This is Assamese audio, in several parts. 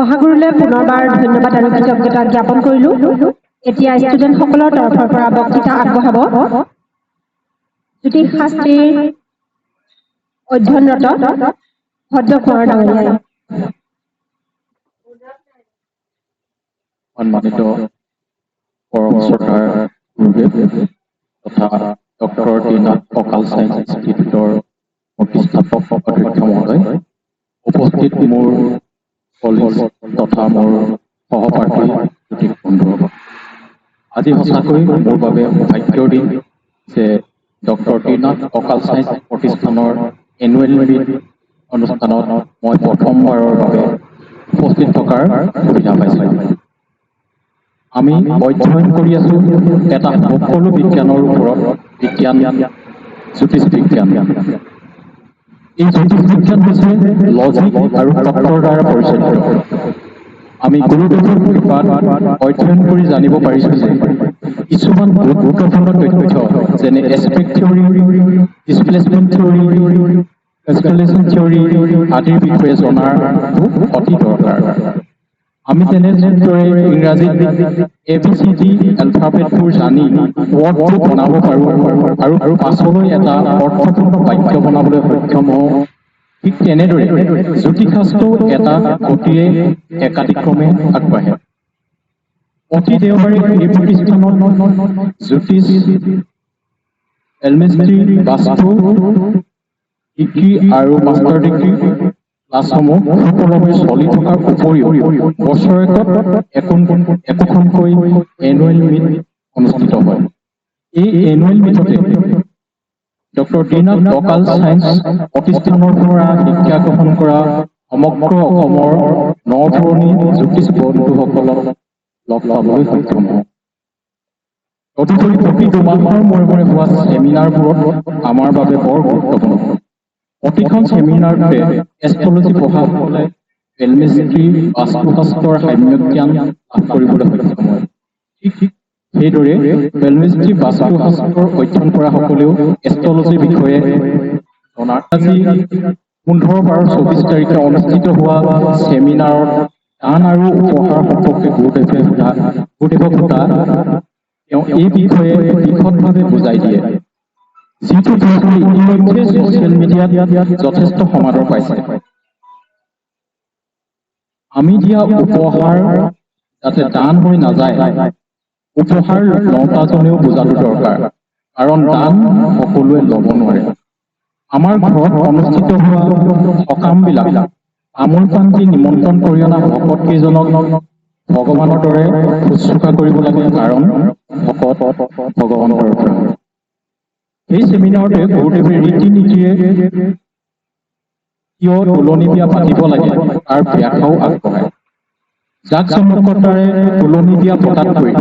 মহাগুৰুলৈ পুনৰবাৰ ধন্যবাদ আৰু কৃতজ্ঞতা জ্ঞাপন কৰিলোঁ। এতিয়া ষ্টুডেণ্টসকলৰ তৰফৰ পৰা বক্তৃতা আগবঢ়াব জ্যোতিষ শাস্ত্ৰীৰ অধ্যয়নৰত ভদ্ৰ কোঁৱৰ ডাঙৰীয়াই। সন্মানিত পৰম শ্ৰদ্ধাৰ গুৰুদেৱ তথা ডক্টৰ দীনাথ অকাল চায়েন্স ইনষ্টিটিউটৰ প্ৰতিষ্ঠাপক অধ্যক্ষ মহোদয়, উপস্থিত মোৰ কলিগ তথা মোৰ সহপাঠী জ্যোতিষ বন্ধুসকল, আজি সঁচাকৈ মোৰ বাবে ভাগ্যৰ দিন যে ডক্টৰ দীনাথ অকাল চায়েন্স প্ৰতিষ্ঠানৰ এনুৱেল মিট অনুষ্ঠানত মই প্ৰথমবাৰৰ বাবে উপস্থিত থকাৰ সুবিধা পাইছিলোঁ। আমি অধ্যয়ন কৰি আছো এটা সকলো বিজ্ঞানৰ ওপৰত বিজ্ঞান, জ্যোতিষ বিজ্ঞান। এই জ্যোতিষ বিজ্ঞান হৈছে লজিক আৰু তত্ত্বৰ দ্বাৰা পৰিচালিত। আমি গুৰুদেৱৰ কৃপাত অধ্যয়ন কৰি জানিব পাৰিছো যে কিছুমান গুৰুত্বপূৰ্ণ তথ্য যেনে aspect theory, displacement theory, constellation theory আদিৰ বিষয়ে জনাটো অতি দৰকাৰ। আমি তেনেদৰে ইংৰাজীত ABCD এলফাবেটবোৰ জানি ৱৰ্ডটো বনাব পাৰোঁ আৰু পাছলৈ এটা অৰ্থপূৰ্ণ বাক্য বনাবলৈ সক্ষম হওঁ। ঠিক তেনেদৰে জ্যোতিষশাস্ত্ৰও এটা গতিৰে একাদিক্ৰমে আগবাঢ়ে। প্ৰতি দেওবাৰে এই প্ৰতিষ্ঠানত জ্যোতিষ, এলমিষ্ট্ৰি, বাস্তু, ডিগ্ৰী আৰু মাষ্টাৰ ডিগ্ৰী ক্লাছসমূহ সুকলমে চলি থকাৰ উপৰিও বছৰেকত একোখনকৈ এনুৱেল মিট অনুষ্ঠিত হয়। এই এনুৱেল মিটতে ডক্টৰ দীনাথ অকাল চায়েন্স প্ৰতিষ্ঠানৰ পৰা শিক্ষা গ্ৰহণ কৰা সমগ্ৰ অসমৰ নপুৰণি জ্যোতিষ বন্ধুসকলক লগ পাবলৈ সক্ষম হওঁ। তদুপৰি প্ৰতি দুমাহৰ মূৰে মূৰে হোৱা ছেমিনাৰবোৰত আমাৰ বাবে বৰ গুৰুত্বপূৰ্ণ। প্ৰতিখন ছেমিনাৰতে এষ্ট্ৰলজি পঢ়াসকলে এলমিষ্ট্ৰি, বাস্তুশাস্ত্ৰৰ সাম্যক জ্ঞান লাভ কৰিবলৈ সক্ষম হয়। ঠিক সেইদৰে এলমিষ্ট্ৰি, বাস্তুশাস্ত্ৰৰ অধ্যয়ন কৰাসকলেও এষ্ট্ৰলজিৰ বিষয়ে জনাৰ আজি 15, 12, 24 তাৰিখে অনুষ্ঠিত হোৱা ছেমিনাৰত দান আৰু উপহাৰ সম্পৰ্কে গুৰুদেৱক সোধা তেওঁ এই বিষয়ে বিশদভাৱে বুজাই দিয়ে, যিটো ইতিমধ্যে ছচিয়েল মিডিয়াত যথেষ্ট সমাদৰ পাইছে। আমি দিয়া উপহাৰ যাতে দান হৈ নাযায়, উপহাৰ লওঁতাজনেও বুজাটো দৰকাৰ, কাৰণ দান সকলোৱে ল'ব নোৱাৰে। আমাৰ ঘৰত অনুষ্ঠিত হোৱা সকামবিলাক তামোল পাণ দি নিমন্ত্ৰণ কৰি অনা ভকত কেইজনক ভগৱানৰ দৰে শুশ্ৰূষা কৰিব লাগে, কাৰণ ভকত ভগৱানৰ দৰে। এই ছেমিনাৰতে গুৰুদেৱে ৰীতি নীতিৰে কিয় তোলনি বিয়া পাতিব লাগে তাৰ ব্যাখ্যাও আগবঢ়ায়। জাক জমকতাৰে তোলনি বিয়া পতাতকৈ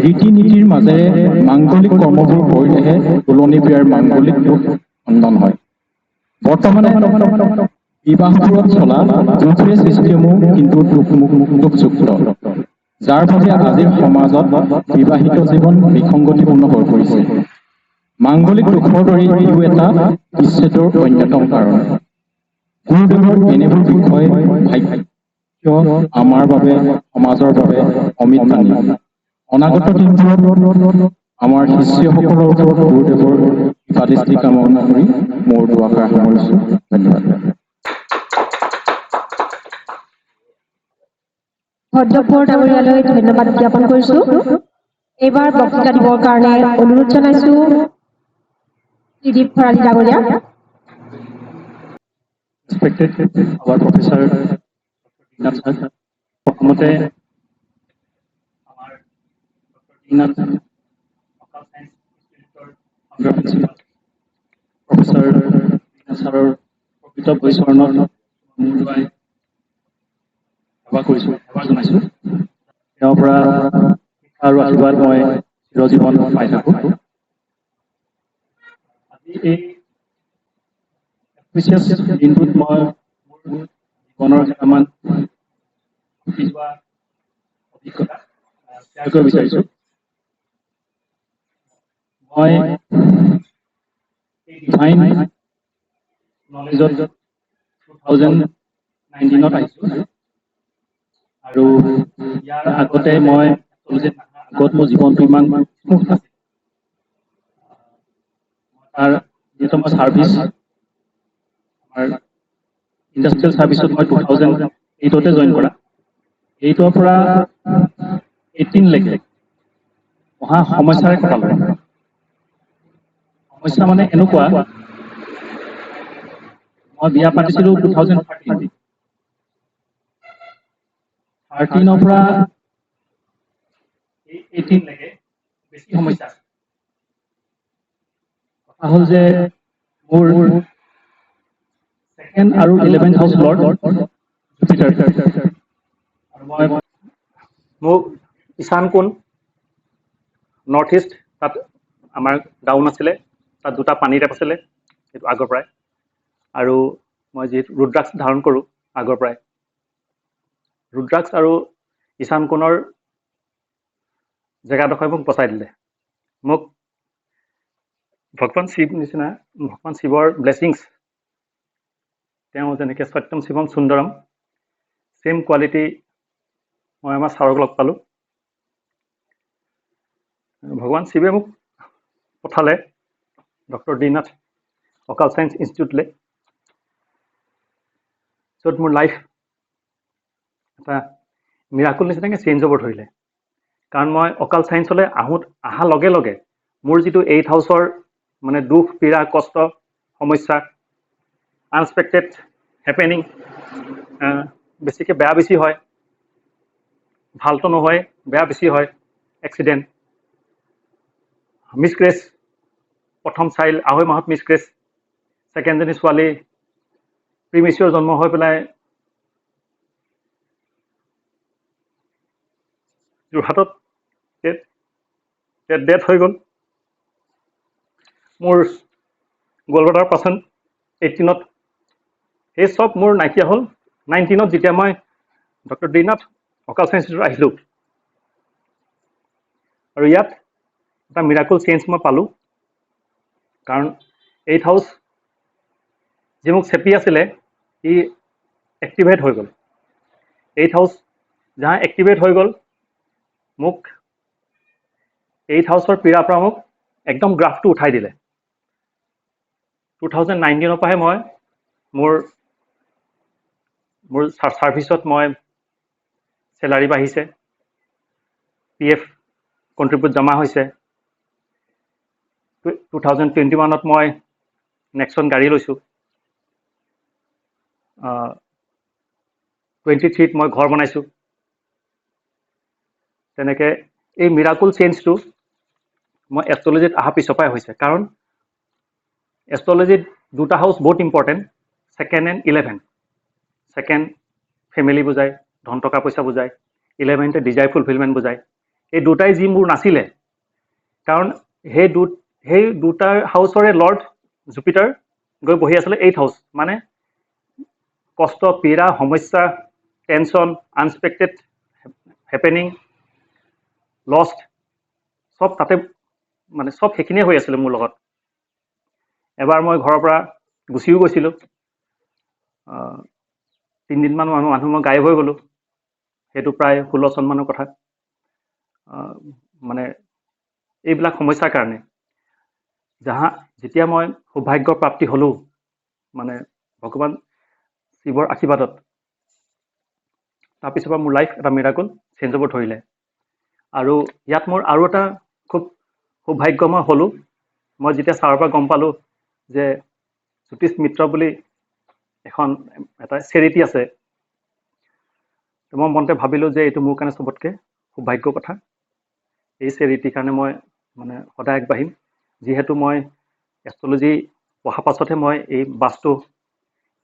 ৰীতি নীতিৰ মাজেৰে মাংগলিক কৰ্মবোৰ কৰিলেহে তোলনি বিয়াৰ মাংগলিক ৰূপ সন্ধান হয়। বৰ্তমানে বিবাহবোৰত চলা বুফে ছিষ্টেমো কিন্তু দুখযুক্ত, যাৰ বাবে আজিৰ সমাজত বিবাহিত জীৱন বিসংগতিপূৰ্ণ হৈ পৰিছে। মাংগলিক দোষৰ দৰে ইও এটা বিচ্ছেদৰ অন্যতম কাৰণ। গুৰুদেৱৰ এনেবোৰ বিষয় ভাগ্য আমাৰ বাবে, সমাজৰ বাবে অমিত বাণী। অনাগত দিনবোৰত আমাৰ শিষ্যসকলৰ ওপৰত গুৰুদেৱৰ কৃপাদৃষ্টি কামনা কৰি মোৰ দুআষাৰ সামৰিছোঁ। ধন্যবাদ। ভদ্ৰ কোঁৱৰ ডাঙৰীয়ালৈ ধন্যবাদ জ্ঞাপন কৰিছোঁ। এইবাৰ বক্তৃতা দিবৰ কাৰণে অনুৰোধ জনাইছোঁ ত্ৰিদীপ ভৰালী ডাঙৰীয়া। Respected our professor Dinath sir, প্ৰথমতে আমাৰ ডক্টৰ দীনাথ অকাল চায়েন্স ইনষ্টিটিউটৰ ফাউণ্ডাৰ প্ৰিন্সিপাল প্ৰফেচৰ দীনাথ ছাৰৰ প্ৰকৃত ভৰিচৰণত মূৰ দোৱাই সেৱা জনাইছোঁ। তেওঁৰ পৰা শিক্ষা আৰু আশীৰ্বাদ মই চিৰজীৱন পাই থাকোঁ। আজি এই বিশেষ দিনটোত মই মোৰ জীৱনৰ কেইটামান ঘটি যোৱা অভিজ্ঞতা শ্বেয়াৰ কৰিব বিচাৰিছোঁ। মই এই ডিভাইন নলেজত 2019 আহিছোঁ। আৰু ইয়াৰ আগতে মই এষ্ট্ৰলজিত আগত মোৰ জীৱনটো ইমান স্মুথ নাছিল। তাৰ যিহেতু মই ছাৰ্ভিচ আমাৰ ইণ্ডাষ্ট্ৰিয়েল ছাৰ্ভিচত মই 2008তে জইন কৰা। 8ৰ পৰা 18লৈকে মহা সমস্যাৰে কটালো। সমস্যা মানে এনেকুৱা, মই বিয়া পাতিছিলো 2013। 13ৰ পৰা 18লৈকে বেছি সমস্যা আছে। কথা হ'ল যে মোৰ ছেকেণ্ড আৰু 11th হাউচ লৰ্ড জুপিটাৰ। আৰু মোৰ ঈশান কোণ নৰ্থ ইষ্ট, তাত আমাৰ ডাউন আছিলে, তাত দুটা পানী টেপ আছিলে, সেইটো আগৰ পৰাই। আৰু মই যিহেতু ৰুদ্ৰাক্ষ ধাৰণ কৰোঁ আগৰ পৰাই, ৰুদ্ৰাক্ষ আৰু ঈশান কোণৰ জেগাডোখৰে মোক বচাই দিলে। মোক ভগৱান শিৱ নিচিনা, ভগৱান শিৱৰ ব্লেছিংছ, তেওঁ যেনেকৈ সত্যম শিৱম সুন্দৰম, ছেম কোৱালিটি মই আমাৰ ছাৰক লগ পালোঁ। ভগৱান শিৱে মোক পঠালে ডক্টৰ ডি নাথ অকাল চায়েন্স ইনষ্টিটিউটলৈ, য'ত মোৰ লাইফ এটা মিৰাকুল নিচিনাকৈ চেঞ্জ হ'ব ধৰিলে। কাৰণ মই অকাল চায়েন্সলৈ অহাৰ লগে লগে মোৰ যিটো 8th হাউচৰ মানে দুখ, পীড়া, কষ্ট, সমস্যা, আনএক্সপেক্টেড হেপেনিং, বেছিকৈ বেয়া বেছি হয়, ভালটো নহয়, বেয়া বেছি হয়, এক্সিডেণ্ট, মিছক্ৰেছ, প্ৰথম চাইল্ড 2.5 মাহত মিছক্ৰেছ, ছেকেণ্ডজনী ছোৱালী প্ৰিমেচিয়ৰ জন্ম হৈ পেলাই যোৰহাটত ডেথ হৈ গ'ল। মোৰ গলব্লাডাৰ পাৰ্চন 18ত, সেই চব মোৰ নাইকিয়া হ'ল 19ত, যেতিয়া মই ডক্টৰ ডি নাথ অকাল চায়েন্স ইনষ্টিটিউট আহিলোঁ। আৰু ইয়াত এটা মিৰাকুল চেঞ্জ মই পালোঁ। কাৰণ 8th হাউচ যি মোক চেপি আছিলে, ই এক্টিভেট হৈ গ'ল। 8th হাউচ যাহা এক্টিভেট হৈ গ'ল, মোক 8th হাউচৰ পীড়াৰ পৰা মোক একদম গ্ৰাফটো উঠাই দিলে। 2019ৰ পৰাহে মই মোৰ ছাৰ্ভিচত মই চেলাৰী বাঢ়িছে, PF কণ্ট্ৰিবিউট জমা হৈছে। 2021ত মই নেক্সন গাড়ী লৈছোঁ। 23ত মই ঘৰ বনাইছোঁ। তেনেকৈ এই মিৰাকুল চেঞ্জটো মই এষ্ট্ৰলজিত অহাৰ পিছৰ পৰাই হৈছে। কাৰণ এষ্ট্ৰলজিত দুটা হাউচ বহুত important, 2nd and 11th। 2nd family বুজায়, ধন টকা পইচা বুজায়, 11th ডিজায়াৰ ফুলফিলমেণ্ট বুজায়। এই দুটাই যি মোৰ নাছিলে, কাৰণ সেই দুটা হাউচৰে লৰ্ড জুপিটাৰ গৈ বহি আছিলে 8th হাউচ, মানে কষ্ট, পীড়া, সমস্যা, টেনশ্যন, আনএক্সপেক্টেড হেপেনিং, লষ্ট, চব তাতে মানে চব সেইখিনিয়ে হৈ আছিলে মোৰ লগত। এবাৰ মই ঘৰৰ পৰা গুচিও গৈছিলোঁ, 3 দিনমান মানুহ মই গায়ব হৈ গ'লোঁ। সেইটো প্ৰায় 16 চনমানৰ কথা। মানে এইবিলাক সমস্যাৰ কাৰণে যেতিয়া মই সৌভাগ্য প্ৰাপ্তি হ'লোঁ, মানে ভগৱান শিৱৰ আশীৰ্বাদত, তাৰপিছৰ পৰা মোৰ লাইফ এটা মিৰাকুল চেঞ্জ হ'ব ধৰিলে। আৰু ইয়াত মোৰ আৰু এটা খুব সৌভাগ্য মই হ'লোঁ। মই যেতিয়া ছাৰৰ পৰা গম পালোঁ যে জ্যোতিষ মিত্ৰ বুলি এটা চেৰিটি আছে, মই মনতে ভাবিলোঁ যে এইটো মোৰ কাৰণে চবতকৈ সৌভাগ্য কথা। এই চেৰিটিৰ কাৰণে মই মানে সদায় আগবাঢ়িম। যিহেতু মই এষ্ট্ৰলজি পঢ়াৰ পাছতহে মই এই বাস্তু,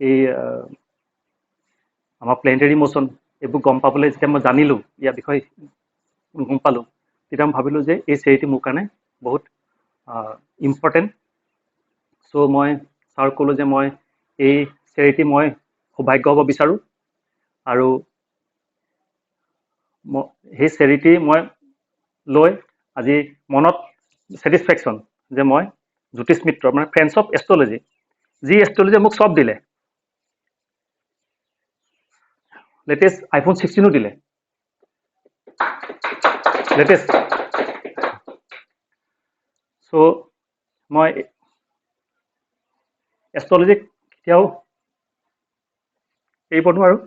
এই আমাৰ প্লেনেটাৰী মোশ্যন, এইবোৰ গম পাবলৈ যেতিয়া মই জানিলোঁ, ইয়াৰ বিষয়ে গম পালোঁ, তেতিয়া মই ভাবিলোঁ যে এই চেৰিটি মোৰ কাৰণে বহুত ইম্পৰ্টেণ্ট। চ' মই ছাৰক ক'লোঁ যে মই এই চেৰিটি মই সৌভাগ্য হ'ব বিচাৰোঁ। আৰু সেই চেৰিটি মই লৈ আজি মনত ছেটিছফেকশ্যন যে মই জ্যোতিষ মিত্ৰ, মানে ফ্ৰেণ্ডছ অফ এষ্ট্ৰলজি, যি এষ্ট্ৰলজিয়ে মোক চব দিলে, লেটেষ্ট iPhone 16ও দিলে। লেটেষ্ট। চ' মই এষ্ট্ৰলজিক কেতিয়াও এৰিব নোৱাৰোঁ।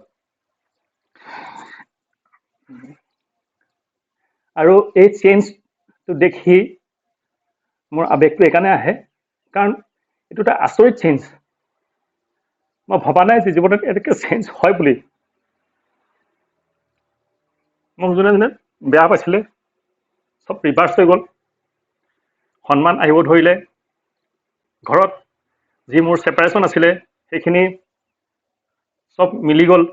আৰু এই চেঞ্জটো দেখি মোৰ আৱেগটো এইকাৰণে আহে, কাৰণ এইটো এটা আচৰিত চেঞ্জ। মই ভবা নাই যে জীৱনত এনেকৈ চেঞ্জ হয় বুলি। মোক যোনে যোনে বেয়া পাইছিলে চব ৰিভাৰ্চ হৈ গ'ল। সন্মান আহিব ধৰিলে। ঘৰত যি মোৰ ছেপাৰেশ্যন আছিলে সেইখিনি চব মিলি গ'ল।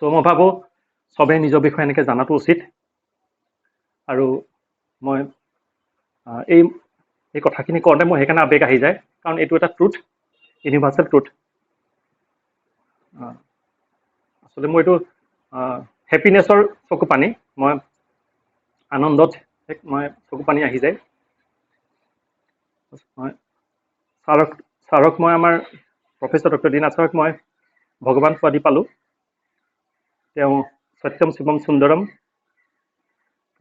চ' মই ভাবোঁ চবেই নিজৰ বিষয়ে এনেকৈ জনাটো উচিত। আৰু মই এই কথাখিনি কওঁতে মই সেইকাৰণে আৱেগ আহি যায়, কাৰণ এইটো এটা ট্ৰুথ, ইউনিভাৰ্চেল ট্ৰুথ। আচলতে মোৰ এইটো হেপিনেছৰ চকু পানী, মই আনন্দত মই চকু পানী আহি যায়। মই ছাৰক মই আমাৰ প্ৰফেচৰ ডক্টৰ দীনাথ ছাৰক মই ভগৱান উপাধি পালোঁ। তেওঁ সত্যম শিৱম সুন্দৰম,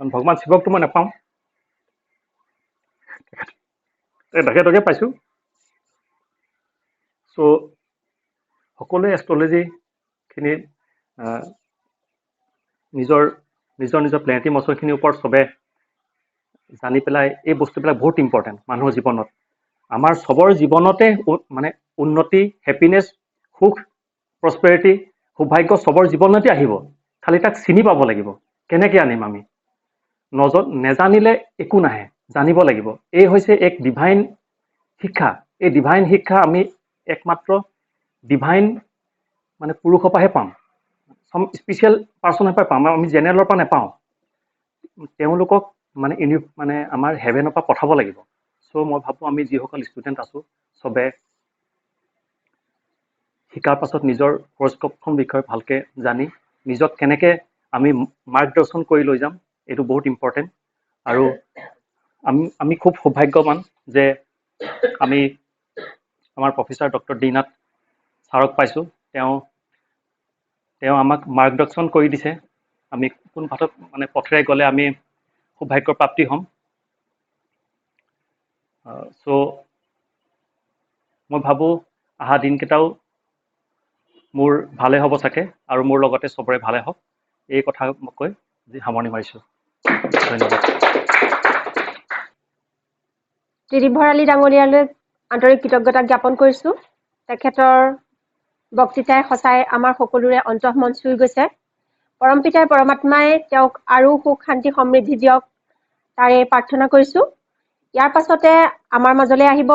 কাৰণ ভগৱান শিৱকটো মই নাপাওঁ, তেখেতকে পাইছোঁ। চ' সকলোৱে এষ্ট্ৰলজিখিনি নিজৰ নিজৰ নিজৰ প্লেনেটৰী মচনখিনিৰ ওপৰত চবে জানি পেলাই এই বস্তুবিলাক বহুত ইম্পৰ্টেণ্ট মানুহৰ জীৱনত। আমাৰ চবৰ জীৱনতে মানে উন্নতি, হেপিনেছ, সুখ, প্ৰস্পেৰিটি, সৌভাগ্য চবৰ জীৱনতে আহিব। খালি তাক চিনি পাব লাগিব। কেনেকৈ আনিম আমি? নেজানিলে একো নাহে, জানিব লাগিব। এই হৈছে এক ডিভাইন শিক্ষা। এই ডিভাইন শিক্ষা আমি একমাত্ৰ ডিভাইন মানে পুৰুষৰ পৰাহে পাম, স্পেচিয়েল পাৰ্চনৰ পৰা পাম, আমি জেনেৰেলৰ পৰা নাপাওঁ। তেওঁলোকক মানে আমাৰ হেভেনৰ পৰা পঠাব লাগিব। চ' মই ভাবোঁ আমি যিসকল ষ্টুডেণ্ট আছোঁ চবে শিকাৰ পাছত নিজৰ হৰস্কোপখন বিষয়ে ভালকৈ জানি নিজক কেনেকৈ আমি মাৰ্গদৰ্শন কৰি লৈ যাম, এইটো বহুত ইম্পৰ্টেণ্ট। আৰু আমি খুব সৌভাগ্যৱান যে আমি আমাৰ প্ৰফেচৰ ডক্টৰ দীনাথ ছাৰক পাইছোঁ। তেওঁ আমাক মাৰ্গদৰ্শন কৰি দিছে। আমি কোন পথত মানে পথেৰে গ'লে আমি সৌভাগ্যৰ প্ৰাপ্তি হ'ম। চ' মই ভাবোঁ অহা দিনকেইটাও মোৰ ভালে হ'ব চাগে, আৰু মোৰ লগতে চবৰে ভালে হওক। এই কথা মই কৈ সামৰণি মাৰিছোঁ। ধন্যবাদ। ত্ৰিদীপ ভৰালী ডাঙৰীয়ালৈ আন্তৰিক কৃতজ্ঞতা জ্ঞাপন কৰিছোঁ। তেখেতৰ বক্তৃতাই সঁচাই আমাৰ সকলোৰে অন্তঃমন চুই গৈছে। পৰমপিতাই পৰমাত্মাই তেওঁক আৰু সুখ শান্তি সমৃদ্ধি দিয়ক, তাৰে প্ৰাৰ্থনা কৰিছোঁ। ইয়াৰ পাছতে আমাৰ মাজলৈ আহিব